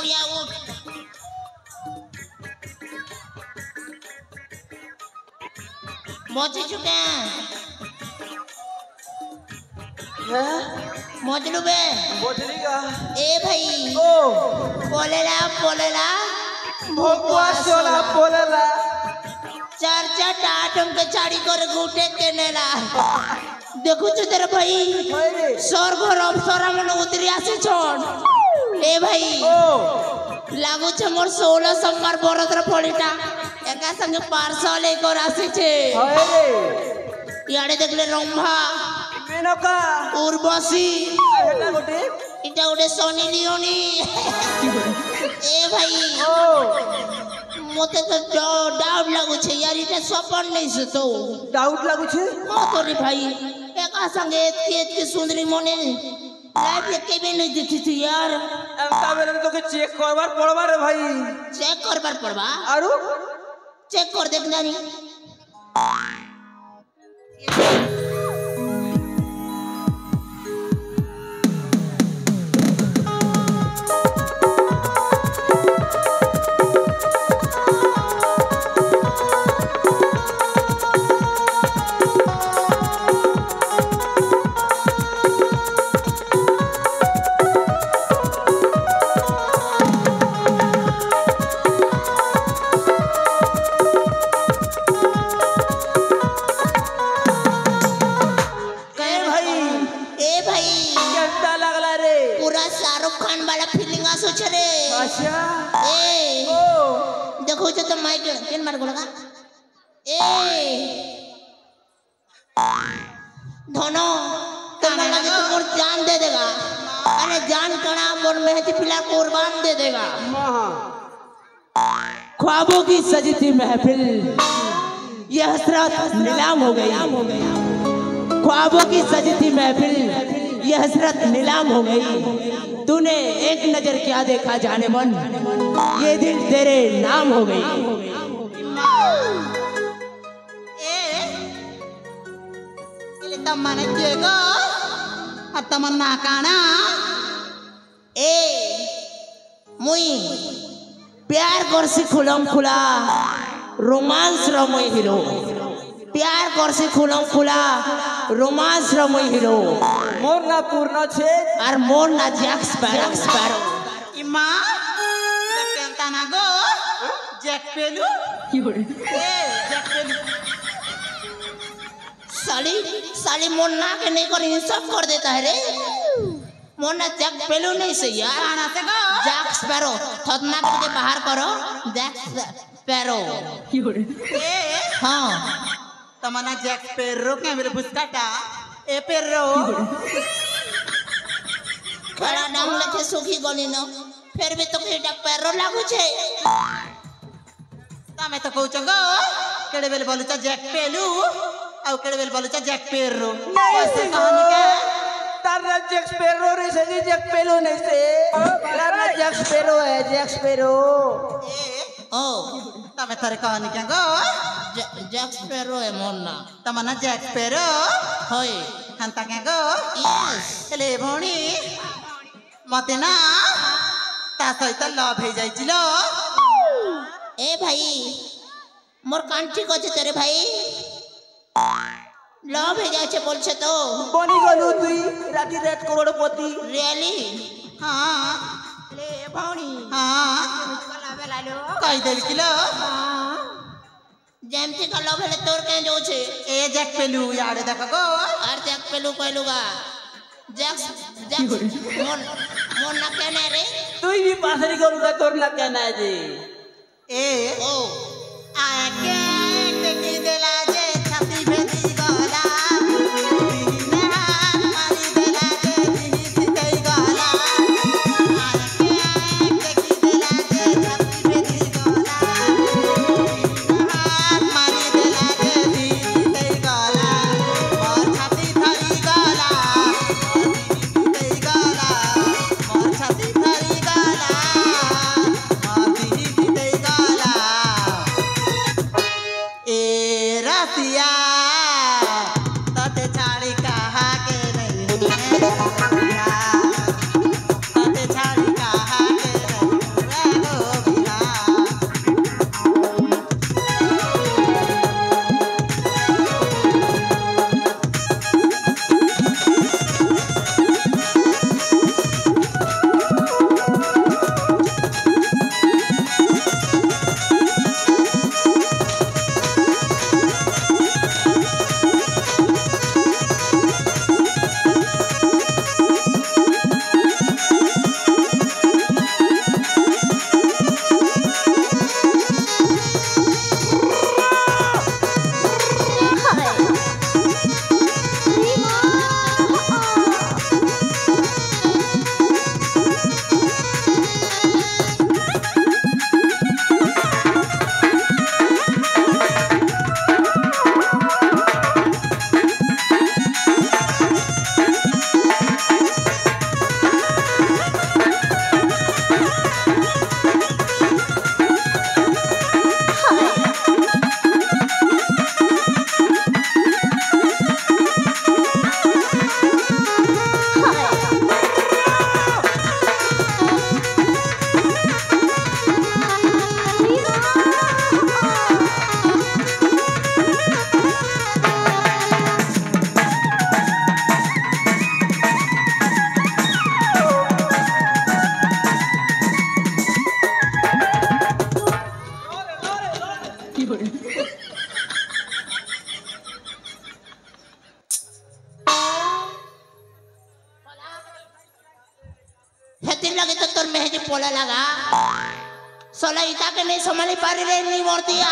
मुड़िया उठ मोची चुके मोचलू बे ए भाई ओ बोलेला बोलेला भोकुआ सोला बोलेला चार चार टाटम के चाड़ी कर गुटे केनेला देखु छु तेरे भाई स्वर्ग और अप्सरा मन उतरी आसे छोड़ ए भाई ओ लागु छ मोर 16 सोमवार बरतर फळीटा एका संगे पार्सल लेकर आसे छे हाय रे याडे देखले रंभा मेनका उर्वशी एटा गोटे इटा गोटे सोनी लियोनी ए भाई ओ मते तो डाउट लागु छे यार इटा सपन नहीं से तो डाउट लागु छे हां तो रे भाई एका संगे एतकी सुंदरी मने लाइफ में केबे नहीं देखी थी यार एता बेले तो के चेक करबार पड़बा रे भाई चेक करबार पड़बा आरो चेक कर देखना नहीं अच्छा ए ओ देखो तो माइक केन मार गोलगा ए धनो तमला लगे तो मोर जान दे देगा अरे जान कणा मोर मेहती पिला कुर्बान दे देगा ख्वाबों की सजी थी महफिल ये हसरत नीलाम हो गई ख्वाबों की सजी थी महफिल ये हसरत नीलाम हो गई तूने एक नजर क्या देखा जाने मन ये दिल तेरे नाम हो गई तमने केगो तमन्ना काना ए मुई प्यार करसी खुलम खुला रोमांस रमय हीरो प्यार करसी खुलम खुला रोमांस रमय हीरो मोर ना पूर्ण छे और मोर ना जैक स्पैरो इमा केंता ना गो जैक पेलू ए जैक पेलू साली साली मोर ना के नहीं कर इंसाफ कर देता है रे मोर ना जैक पेलू नहीं से यार आना से गो जैक स्पैरो थतना के बाहर करो जैक स्पैरो ए हां तमन्ना जैक पेरो के मेरे बुस्काटा ए पेरो खड़ा नाम लखे सुखी गली न फिर भी तो केटा पेरो लागू छे तमे तो कहू चंगो केड़े बेल बोलुचा जैक पेलू आउ केड़े बेल बोलुचा जैक पेरो नहीं कहानी के तार जैक स्पैरो रे से जैक पेलो नहीं से तार जैक स्पैरो है जैक स्पैरो ओ तमे थारे कहानी के गो जैक स्पैरो है मोरना तमन्ना जैक स्पैरो होय हंता के गो यस ले भौणी मते ना ता सहित लव हे जाइचिलो ए भाई मोर कान ठीक আছে तेरे भाई लव हे जाइछे बोलछे तो बनी गलु तुई राती रेट करोड़पति रियली हां ले भौणी हां कहि देल किलो जेमती का लव हेले तोर के जो छे ए जैक पेलू यार देख गो आर जैक पेलू कहलुगा जैक्स जैक्स मोन ना कहने रे तुई भी पासरी करूगा तोर ना कहना है जी ए ओ आके टेकी देला जे छाती भेदी गला दीना मारी देला जे दिही सितई गला आके टेकी देला जे छाती भेदी गला दीना मारी देला जे दिही सितई गला और छाती धरी गला और दिही सितई गला और छाती धरी गला और दिही सितई गला ए रसिया तते छाड़ी कहा के नहीं तते छाड़ी कहा के नहीं है पोला लगा सोला इता के नहीं संभाली पारी रे नहीं मोरतिया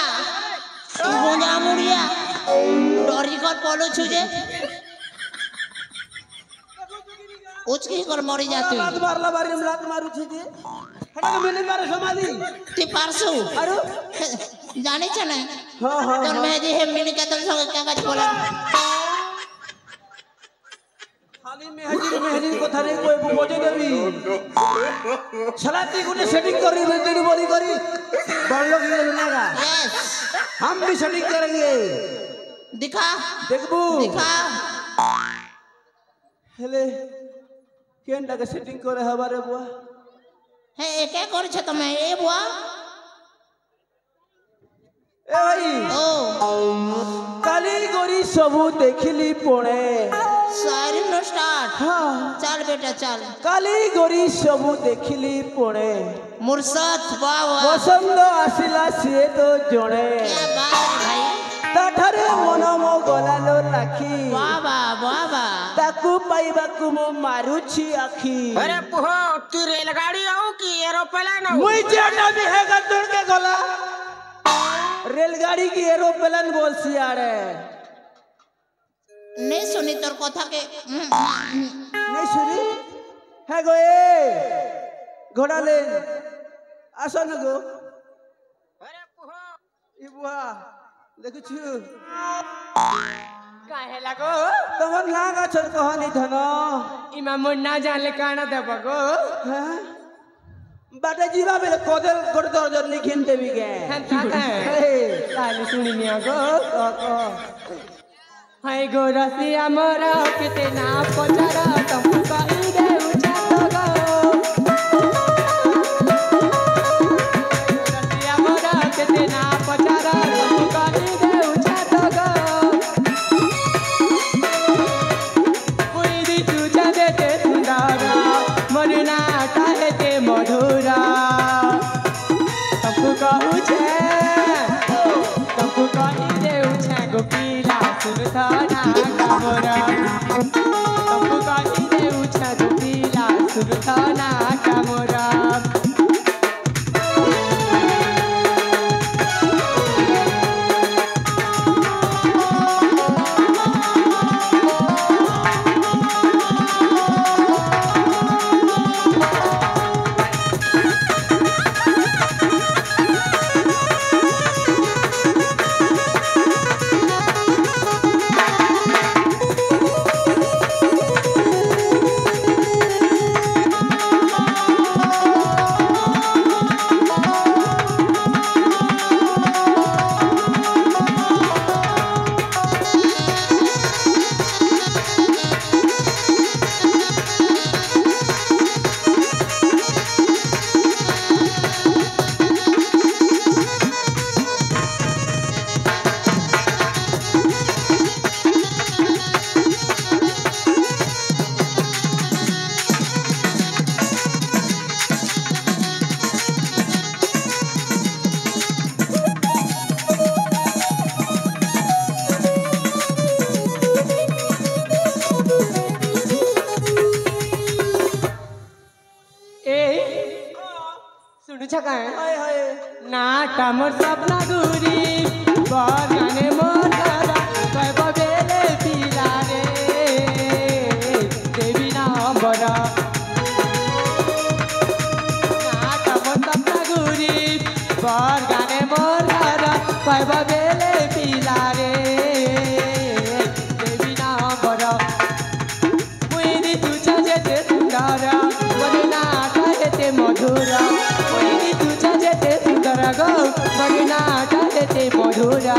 मुंजा मुड़िया डोरी कर पोलो छुजे उचकी कर मरी जाती लात मारला बारी हम लात मारू छी जे हटा के मैंने मारे समाधि ती पारसु अरे जाने छ नहीं हां हां तो मैं जे है मिनी के तो संग क्या का पोला खाली मेहजी को थारे कोई बोझे देवी छलाती गुने सेटिंग करी तेरी बोली करी बड़ लोग ये लेगा यस हम भी सेटिंग करेंगे दिखा देखबू दिखा हेले केनटा के सेटिंग करे हमारे बुआ हे एके कर छ तमे ए बुआ ए भाई ओ काली गोरी सबू देखली पड़े सारी नो स्टार्ट हाँ चल बेटा चल काली गोरी सबू देखली पड़े मुर्शद वाह वाह पसंद आसिला से तो जड़े क्या बात है भाई ताठारे मनमो गलालो राखी वाह वाह ताकू पाइबाकू मो मारुछि आखी अरे पुहो तू रेलगाड़ी आऊ कि एरोप्लेन आऊ मुई जेटा भी है गदुर के गला रेलगाड़ी की एरोप्लेन बोल सियाड़े नहीं सुनी तोर कथा के नहीं सुनी है गो ए घोड़ा ले आसो न गो अरे पुहो ई बुआ देखु छु काहे लागो तमन लागा छन कहानी धन इमा मुन्ना जाले काना देबगो हैं बाटे जीवा बेले कोदल गोड़ दर्जन निखिन देवी के ताली सुनी मिया गो हाय गो रसिया मोरा किते ना पचारा तुम कहि दे उछा गो रसिया मोरा किते ना पचारा तुम कहि दे उछा गो कोई दी तुझा देते सुंदरा मरना काहे ते मधुरा तुमको कहू छे तुमको कहि दे उछा गोपीला सुरथना कामरा तुमको कहि दे उछा गोपीला सुरथना कामरा हाय हाय नाटा मोर सपना दूरी बगाने मोर दादा कय बबेले पिला रे देवी नाम बड़ा नाटा मोर सपना दूरी बगाने मोर दादा कय बबेले पिला रे देवी नाम बड़ा मुई तुझा जेते सुंदरा बने नाटा जेते मधुरा गो बड़ी नाटा देते मधुरा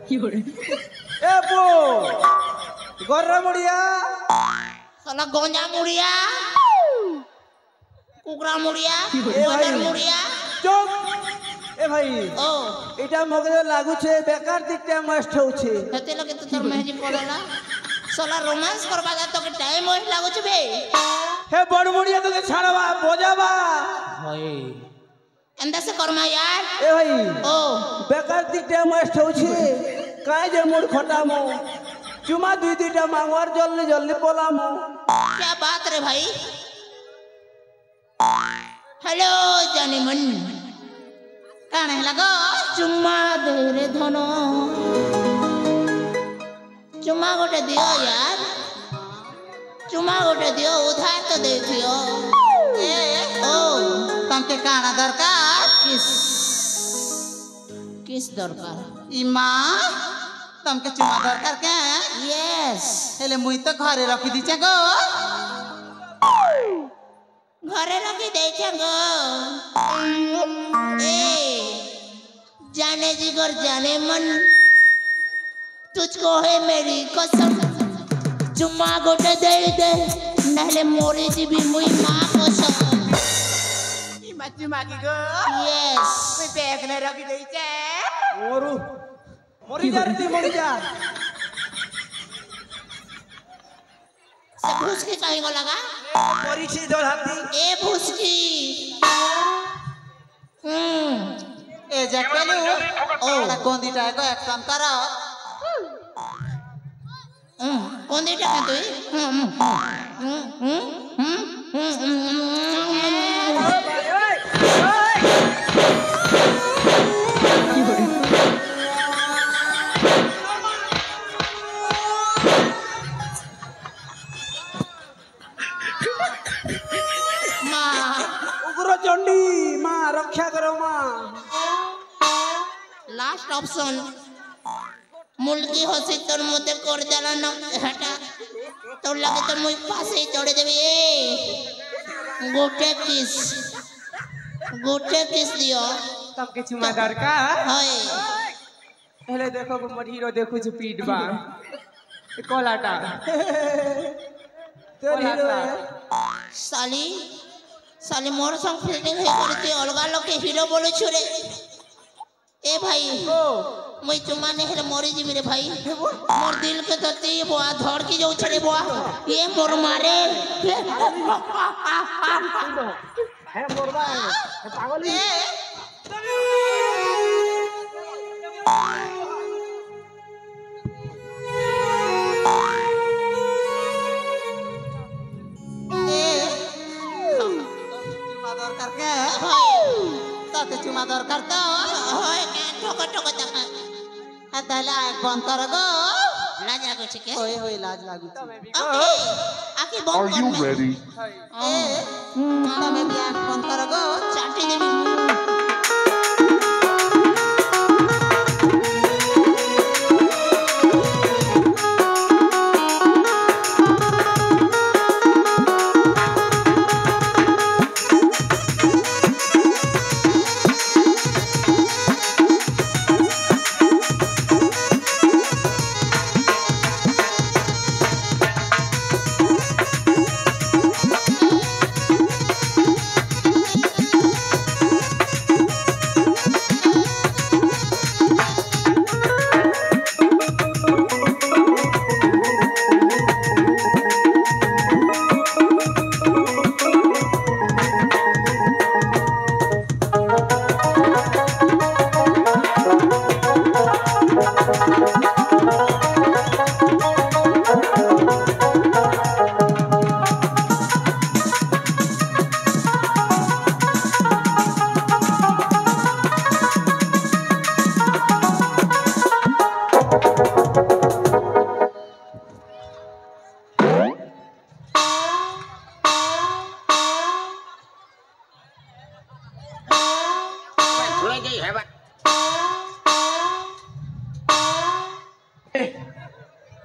ए बो गर्रा मुड़िया साला गोंजा मुड़िया कुकरा मुड़िया बदर मुड़िया चुप ए भाई ओ এটা মগরে লাগুছে বেকার দিকটা নষ্ট হচ্ছে হেতে লগে তো তোর মেহেজি পড়লা সালা রোমান্স করবা যা তোকে টাইম ওয়েস্ট লাগুছে বে হে বড় মুড়িয়া তোকে ছাড়বা বোঝাবা হয় এন্দা সে করমা यार এ ভাই ओ বেকার দিকটা নষ্ট হচ্ছে কাই যে মুড খটামো চুমা দুই দুইটা মাংওয়ার জলদি জলদি পলামো क्या बात रे भाई हेलो जानी मन काने लगो चुम्मा दे रे धनो चुम्मा गोटे दियो यार चुम्मा गोटे दियो उधार तो देखियो ए ओ तुमके काना दरकार किस दरकार इमा तुमके चुम्मा दरकार क्या यस हेले मुई तो घरे रखी दीचे गो घरे रखी देखे गो ए जाने जिगर जाने मन तुझको है मेरी कसम चुम्मा गोटे दे दे नहले मोरी जीबी मुई माँ कसम इमा चुम्मा की गो यस मैं बैग ने रखी देचे मोरू मरी जा रे मरी जा से भूसकी कहीं को लगा परीक्षी दो हाथी ए भूसकी ए जकलू ओ कोंदी टाइप को एक्शन करो कोंदी टाइप तू चंडी माँ रक्षा करो माँ लास्ट ऑप्शन मुल्की हसी तोर मुते कर जाला न हटा तोर लगे तो मुई पासे ही चढ़े देबे गोटे किस दियो तब के चुमा दरकार हाय हेले देखो मोर हीरो देखु छु पीट बा कोलाटा तेरे हीरो साली साली मोर संग फील्डिंग हे करती अलगा लोग के हीरो बोले छुरे ए भाई मुई चुमा ने हेले मोरी जीवी रे भाई मोर दिल के तती बुआ धड़ की जाऊ छड़े बुआ ये मोर मारे है मोरबा है पागल ए चुमा दरकार तो होय के ठोको ठोको तक हतला एक बंद कर गो लाज लागो छी के होय होय लाज लागू ओके आके बंद Are you ready? ए तमे भी आंख बंद कर गो चाटी देबी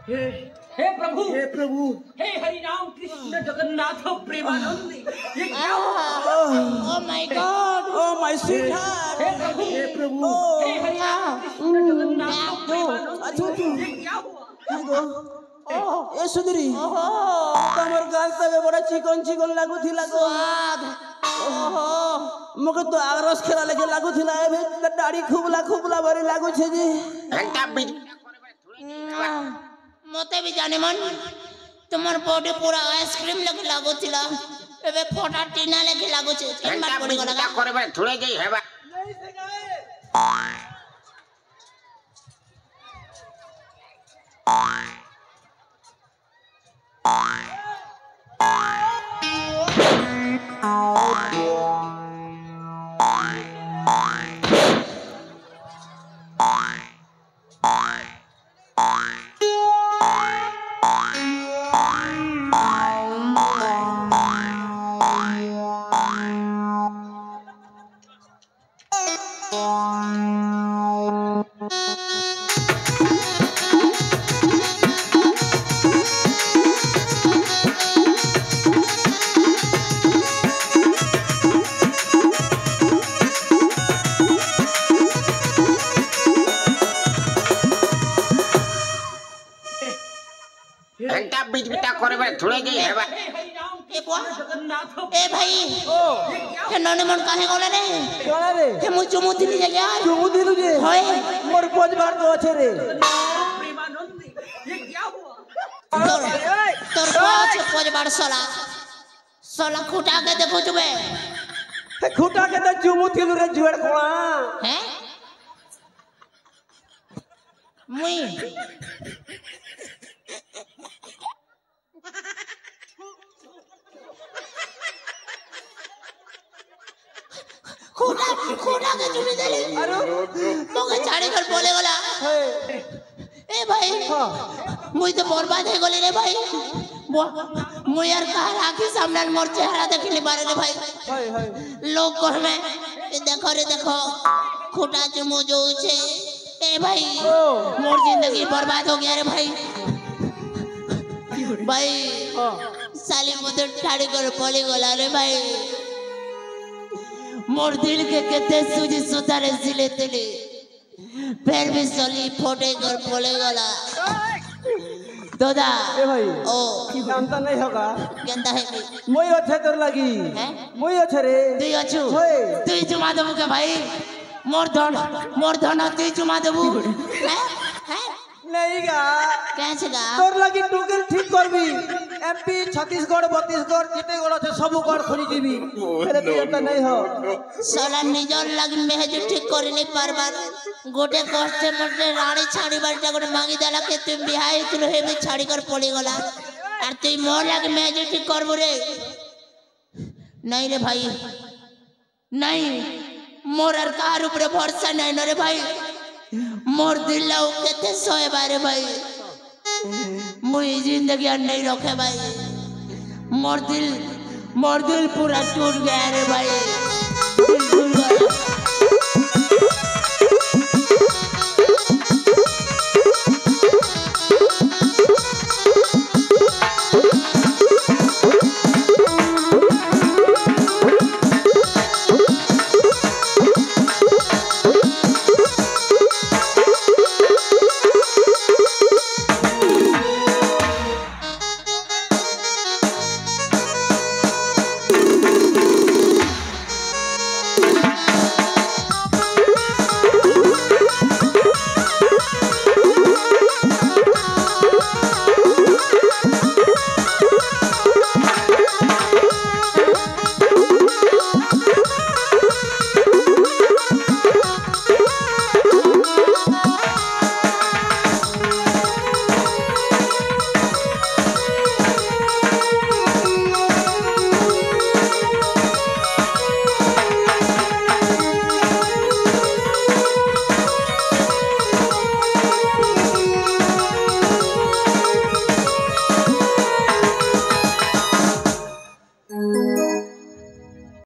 हे प्रभु हे हरि राम कृष्ण जगन्नाथ प्रेमानंद ये क्या oh my God oh my sweetheart हे प्रभु हे हरि राम कृष्ण जगन्नाथ प्रेमानंद तू ए सुधरी तमर गाल तबे बड़ा चिकन चिकन लागू थिला गो मगे तो आगरस खेला लेके लागू थिला ए दाढ़ी खूबला बरी लागू छे जी मते भी जाने मन तुम्हार बॉडी पूरा आइसक्रीम लगे लागू थिला एबे फोटा टीना लेके लागू छे तीन बार बॉडी को लगा करे बे थोड़े गई हेबा घंटा बीच बिता करे बे थोड़े गई हेबा ए बुआ ए भाई के नने मन काहे गोले रे कोला रे के मु चुमु दिली जे यार चुमु दिलु जे होय मोर पोजबार तो अच्छे रे तोर पोज बाड़ सोला खुटा के देखो तुबे खुटा के तो चुमु दिलु रे जुड़ कोला हैं मुई खुटा के चुमी देले अरे मोगे छाड़ी कर बोले गला ए भाई मुई तो बर्बाद है गले रे भाई मुई यार कहा राखी सामने मोर चेहरा देखने बारे रे भाई लोग कह में ए देखो खुटा चुमो जो छे ए भाई मोर जिंदगी बर्बाद हो गया रे भाई साली मुझे छाड़ी कर बोले गला रे भाई मोर दिल के केते सूजी सुतारे सिले तिले फिर भी सोली फोटे कर बोले गला दादा ए भाई ओ जानता नहीं होगा केंदा है कि मोई अच्छे तोर लगी हैं मोई अच्छे रे तुई अछु होय तुई जुमा देबू के भाई मोर धन तुई जुमा देबू हैं हैं नहीं गा कैसे गा तोर लगी टुगल ठीक करबी एमपी छत्तीसगढ़ बत्तीसगढ़ जिते गड़ আছে सब गड़ खोली दिबी फेरे तो नहीं हो साला निजर लग में है जो ठीक कर नहीं पारबार गोटे कष्टे मटे रानी छाड़ी बाटा गोटे मांगी देला के तुम बिहाई तुलो हे भी छाड़ी कर पड़ी गला और तुई मोर लग में जो ठीक करबो रे नहीं रे भाई नहीं मोर अर कार ऊपर भरोसा नहीं न रे भाई मोर दिल लाओ केते सोए बारे भाई मुई जिंदगी नहीं रखे भाई मोर दिल पूरा टूट गया रे भाई